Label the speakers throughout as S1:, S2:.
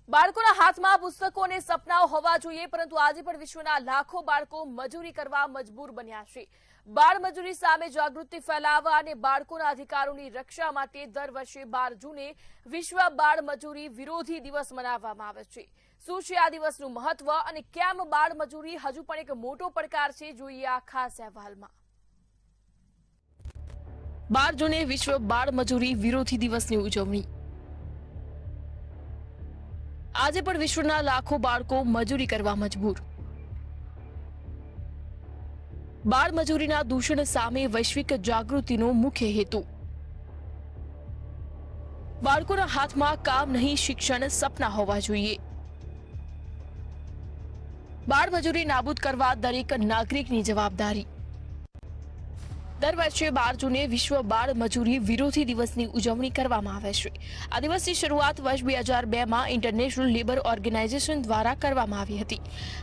S1: બાળકોના હાથમાં પુસ્તકો અને સપનાઓ હોવા જોઈએ, પરંતુ આજે પણ વિશ્વના લાખો બાળકો મજૂરી કરવા મજબૂર બન્યા છે। બાળ મજૂરી સામે જાગૃતિ ફેલાવવા અને બાળકોના અધિકારોની રક્ષા માટે દર વર્ષે 12 જૂને વિશ્વ બાળ મજૂરી વિરોધી દિવસ મનાવવામાં આવે છે। શું છે આ દિવસનું મહત્વ અને કેમ બાળ મજૂરી હજુ પણ એક મોટો પડકાર છે, જોઈએ આ ખાસ અહેવાલમાં। 12 જૂને વિશ્વ બાળ મજૂરી વિરોધી દિવસની ઉજવણી। આજે પણ વિશ્વના લાખો બાળકો મજૂરી કરવા મજબૂર। બાળ મજૂરીના દૂષણ સામે વૈશ્વિક જાગૃતિનો મુખ્ય હેતુ। બાળકોના હાથમાં કામ નહીં, શિક્ષણ, સપના હોવા જોઈએ। બાળ મજૂરી નાબૂદ કરવા દરેક નાગરિકની જવાબદારી। દર વર્ષે 12 જૂને વિશ્વ બાળ મજૂરી વિરોધી દિવસની ઉજવણી કરવામાં આવે છે। આ દિવસની શરૂઆત વર્ષ 2002માં ઇન્ટરનેશનલ લેબર ઓર્ગેનાઇઝેશન દ્વારા કરવામાં આવી હતી।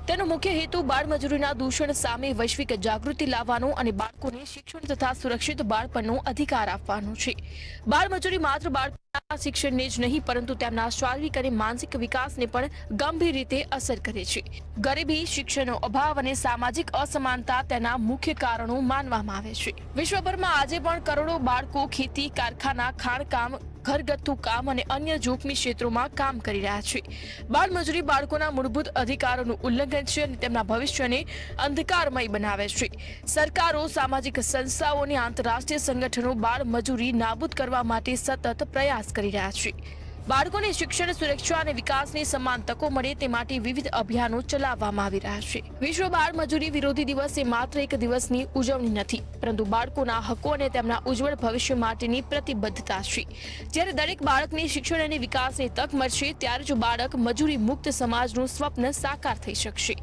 S1: તેનો મુખ્ય હેતુ બાળ મજૂરીના દૂષણ સામે વૈશ્વિક જાગૃતિ લાવવાનો અને બાળકોને શિક્ષણ તથા સુરક્ષિત બાળપણનો અધિકાર આપવાનો છે। બાળ મજૂરી માત્ર બાળકોના શિક્ષણને જ નહીં, પરંતુ તેમના શારીરિક અને માનસિક વિકાસને પણ ગંભીર રીતે અસર કરે છે। ગરીબી, શિક્ષણનો અભાવ અને સામાજિક અસમાનતા તેના મુખ્ય કારણો માનવામાં આવે છે। વિશ્વભરમાં આજે પણ કરોડો બાળકો ખેતી, કારખાના, ખાણકામ, ઘરગથ્થુ કામ અને અન્ય જોખમી ક્ષેત્રોમાં કામ કરી રહ્યા છે। બાળ મજૂરી બાળકોના મૂળભૂત અધિકારોનું ઉલ્લંઘન છે અને તેમના ભવિષ્યને અંધકારમય બનાવે છે। સરકારો, સામાજિક સંસ્થાઓ અને આંતરરાષ્ટ્રીય સંગઠનો બાળ મજૂરી નાબૂદ કરવા માટે સતત પ્રયાસ કરી રહ્યા છે। બાળકોને શિક્ષણ, સુરક્ષા અને વિકાસની સમાન તકો મળે તે માટે વિવિધ અભિયાનો ચલાવવામાં આવી રહ્યા છે। વિશ્વ બાળ મજૂરી વિરોધી દિવસ એ માત્ર એક દિવસની ઉજવણી નથી, પરંતુ બાળકોના હકો અને તેમના ઉજ્જવળ ભવિષ્ય માટેની પ્રતિબદ્ધતા છે। જ્યારે દરેક બાળકને શિક્ષણ અને વિકાસની તક મળશે, ત્યારે જ બાળક મજૂરી મુક્ત સમાજનું સ્વપ્ન સાકાર થઈ શકશે।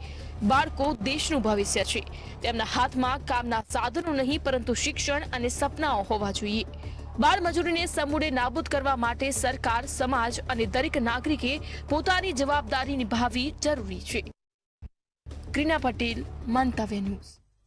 S1: બાળકો દેશનું ભવિષ્ય છે। તેમના હાથમાં કામના સાધનો નહીં, પરંતુ શિક્ષણ અને સપનાઓ હોવા જોઈએ। બાળ મજૂરીને સમૂળે નાબૂદ કરવા માટે સરકાર, સમાજ અને દરેક નાગરિકે પોતાની જવાબદારી નિભાવવી જરૂરી છે। ક્રીના પટેલ, મંતવ્ય ન્યૂઝ।